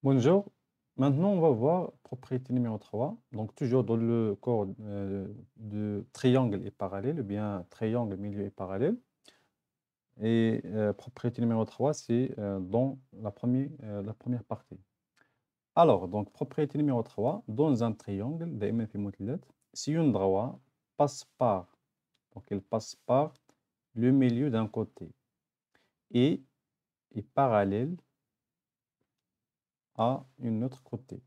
Bonjour. Maintenant, on va voir propriété numéro 3. Donc, toujours dans le corps de triangle et parallèle, ou bien triangle, milieu et parallèle. Et propriété numéro 3, c'est dans la première partie. Alors, donc, propriété numéro 3, dans un triangle, دائما في مثلث, si une droite passe par, donc elle passe par le milieu d'un côté et est parallèle à un autre côté.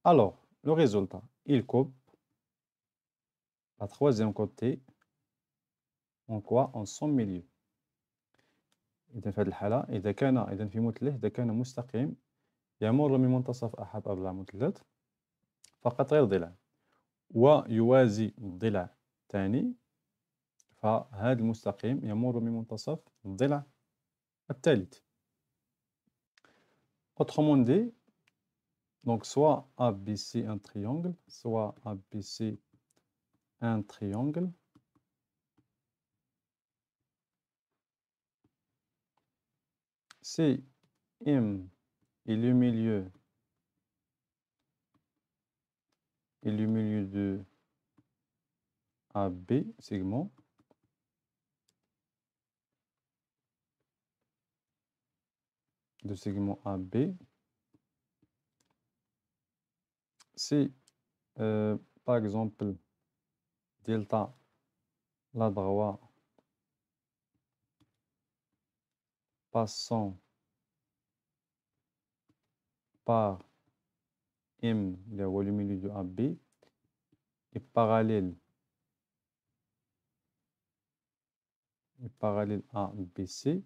Alors, le résultat, il coupe la troisième côté en quoi؟ En son milieu. إذا في هذه الحالة إذا في مثلث إذا كان مستقيم يمر من منتصف أحد أضلاع المثلث فقط غير ضلع ويوازي الضلع الثاني فهذا المستقيم يمر من منتصف الضلع الثالث. Autrement dit, donc soit ABC un triangle, soit ABC un triangle, si M est le milieu de AB segment, de segment AB, si par exemple delta la droite passant par M, le milieu de AB, est parallèle à BC,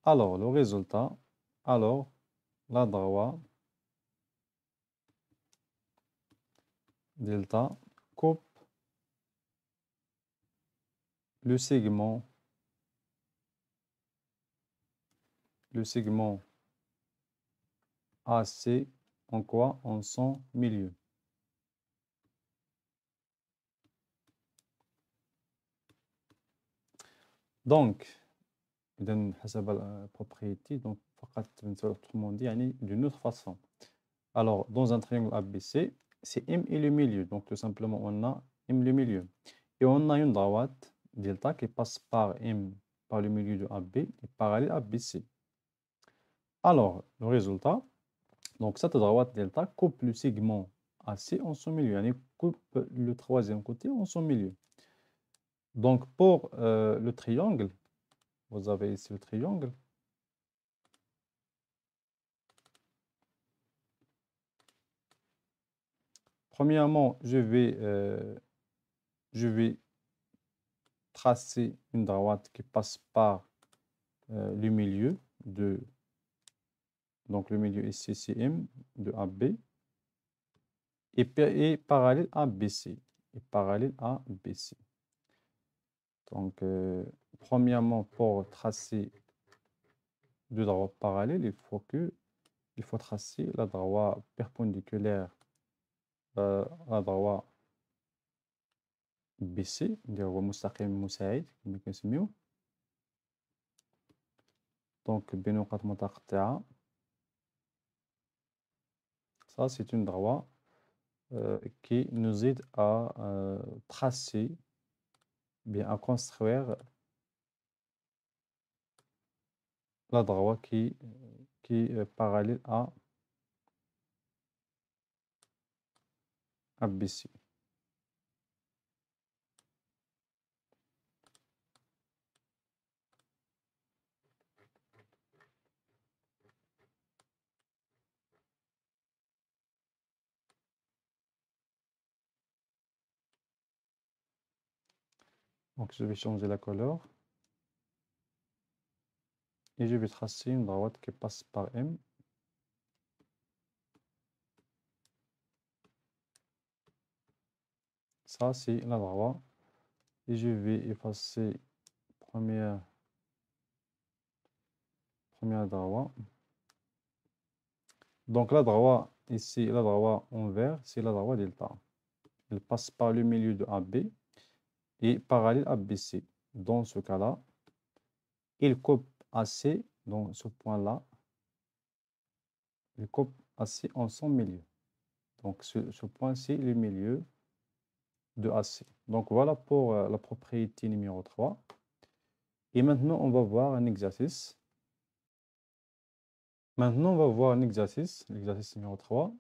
alors le résultat, alors la droite delta coupe le segment AC en quoi? En son milieu. Donc, إذن حسب الpropriété, donc فقط autrement dit يعني d'une autre façon. Alors, dans un triangle ABC, c'est M et le milieu. Donc, tout simplement, on a M le milieu. Et on a une droite, delta, qui passe par M, par le milieu de AB, et parallèle à BC. Alors, le résultat, donc cette droite delta coupe le segment AC en son milieu. Elle coupe le troisième côté en son milieu. Donc, pour le triangle, vous avez ici le triangle. Premièrement, je vais tracer une droite qui passe par le milieu de, donc le milieu ici c'est M de AB et parallèle à BC. Et parallèle à BC. Donc, premièrement, pour tracer deux droites parallèles, il faut tracer la droite perpendiculaire à la droite BC, اللي هو مستقيم مساعد كما كنسميوه. Donc, بنقط متقطعة. Ça, c'est une droite qui nous aide à tracer, bien à construire la droite qui est parallèle à ABC. Donc, je vais changer la couleur. Et je vais tracer une droite qui passe par M. Ça, c'est la droite. Et je vais effacer première droite. Donc, la droite ici, la droite en vert, c'est la droite delta. Elle passe par le milieu de AB et parallèle à BC. Dans ce cas-là, il coupe AC dans ce point-là, il coupe AC en son milieu. Donc, ce point, c'est le milieu de AC. Donc, voilà pour la propriété numéro 3. Et maintenant, on va voir un exercice. Maintenant, on va voir un exercice, l'exercice numéro 3.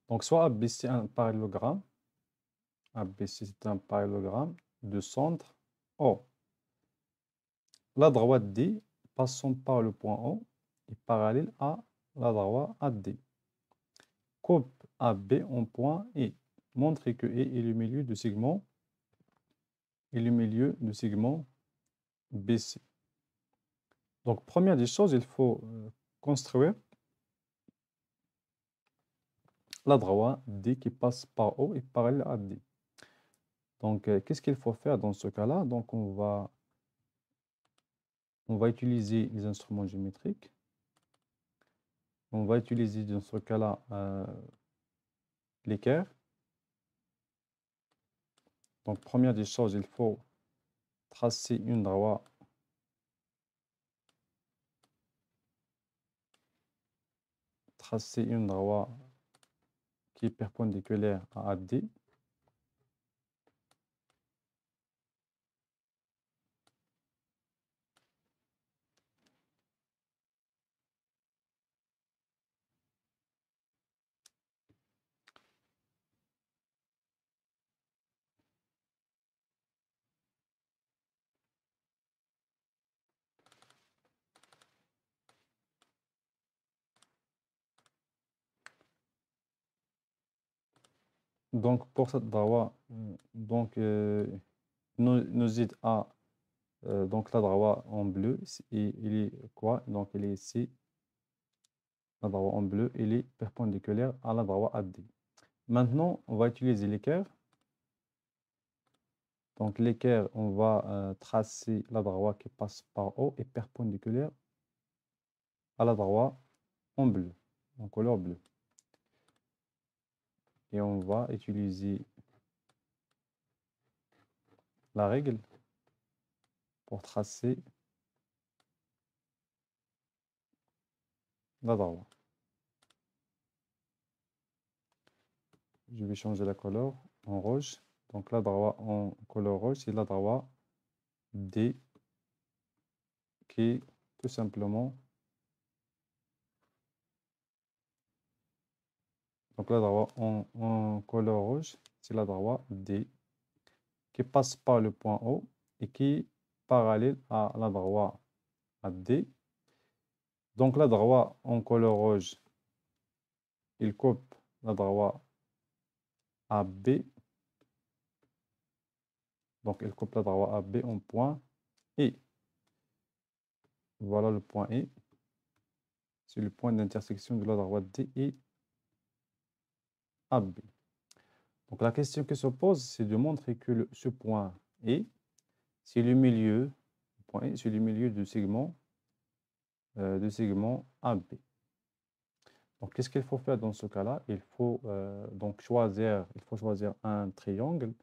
Donc, soit ABC, un parallélogramme. ABC, c'est un parallélogramme de centre O. La droite D, passant par le point O, est parallèle à la droite AD. Coupe AB en point E. Montre que E est le milieu du segment BC. Donc, première des choses, il faut construire la droite D qui passe par O et parallèle à D. Donc, qu'est-ce qu'il faut faire dans ce cas-là? Donc, on va utiliser les instruments géométriques. On va utiliser dans ce cas-là l'équerre. Donc, première des choses, il faut tracer une droite qui est perpendiculaire à AD. Donc, pour cette droite, nous aide à donc la droite en bleu, il est quoi? Donc, il est ici. La droite en bleu, il est perpendiculaire à la droite AD. Maintenant, on va utiliser l'équerre. Donc, l'équerre, on va tracer la droite qui passe par O et perpendiculaire à la droite en bleu, en couleur bleue. Et on va utiliser la règle pour tracer la droite. Je vais changer la couleur en rouge. Donc, la droite en couleur rouge, c'est la droite D qui est tout simplement. Donc, la droite en couleur rouge, c'est la droite D qui passe par le point O et qui est parallèle à la droite AD. Donc, la droite en couleur rouge, il coupe la droite AB. Donc, il coupe la droite AB en point E. Voilà le point E. C'est le point d'intersection de la droite D et AB. Donc, la question qui se pose, c'est de montrer que ce point E, c'est le milieu, c'est le milieu du segment AB. Donc, qu'est-ce qu'il faut faire dans ce cas-là? Il faut donc choisir un triangle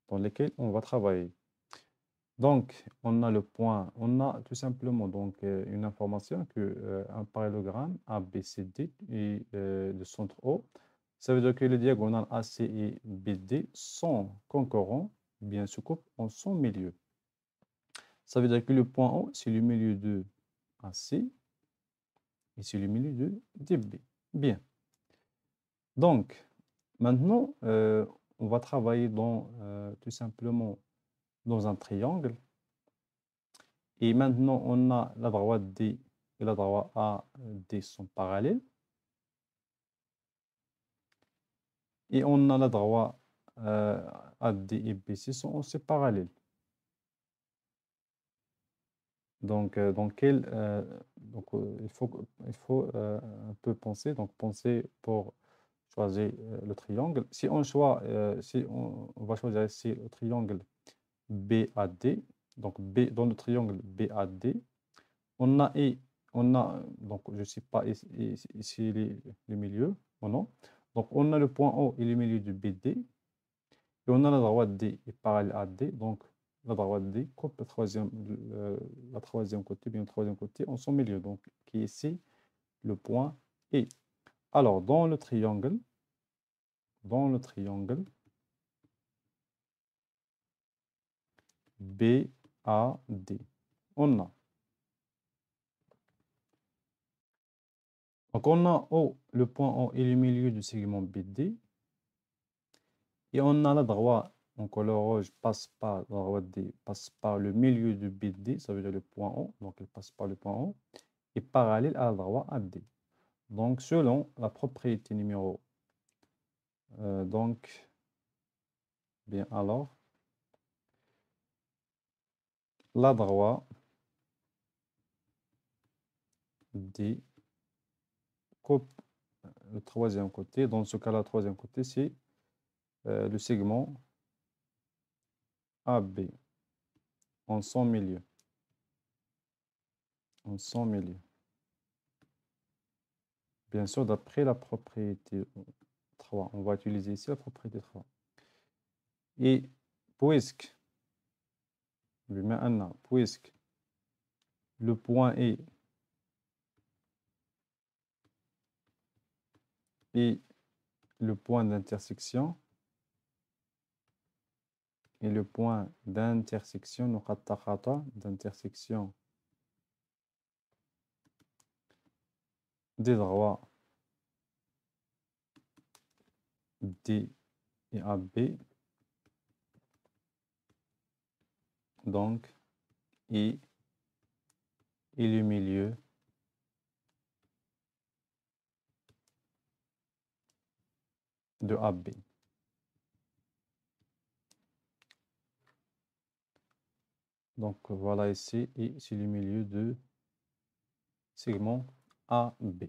dans lequel on va travailler. Donc, on a le point, on a tout simplement donc une information que un parallélogramme ABCD est de centre O. Ça veut dire que les diagonales AC et BD sont concurrents, bien se coupent en son milieu. Ça veut dire que le point O, c'est le milieu de AC et c'est le milieu de DB. Bien. Donc, maintenant, on va travailler tout simplement dans un triangle. Et maintenant, on a la droite D et la droite AD sont parallèles. Et on a la droite AD et BC sont aussi parallèles. Donc, il faut un peu penser. Donc, penser pour choisir le triangle. Si on va choisir ici le triangle BAD. Donc, dans le triangle BAD, on a donc je ne sais pas ici le milieu, ou non. Donc, on a le point O et le milieu du BD. Et on a la droite D est parallèle à D. Donc, la droite D coupe la troisième côté, bien le troisième côté en son milieu, donc qui est ici le point E. Alors, dans le triangle BAD, on a. Donc, on a O, le point O est le milieu du segment BD. Et on a la droite en couleur rouge passe par la droite D, passe par le milieu du BD, ça veut dire le point O. Donc, elle passe par le point O. Et parallèle à la droite AD. Donc, selon la propriété numéro, bien alors, la droite D coupe le troisième côté. Dans ce cas-là, le troisième côté, c'est le segment AB en son milieu. En son milieu. Bien sûr, d'après la propriété 3. On va utiliser ici la propriété 3. Et puisque le point E est le point d'intersection, et le point d'intersection, d'intersection des droits D et AB, donc I est le milieu de AB. Donc voilà ici, et c'est le milieu de segment AB.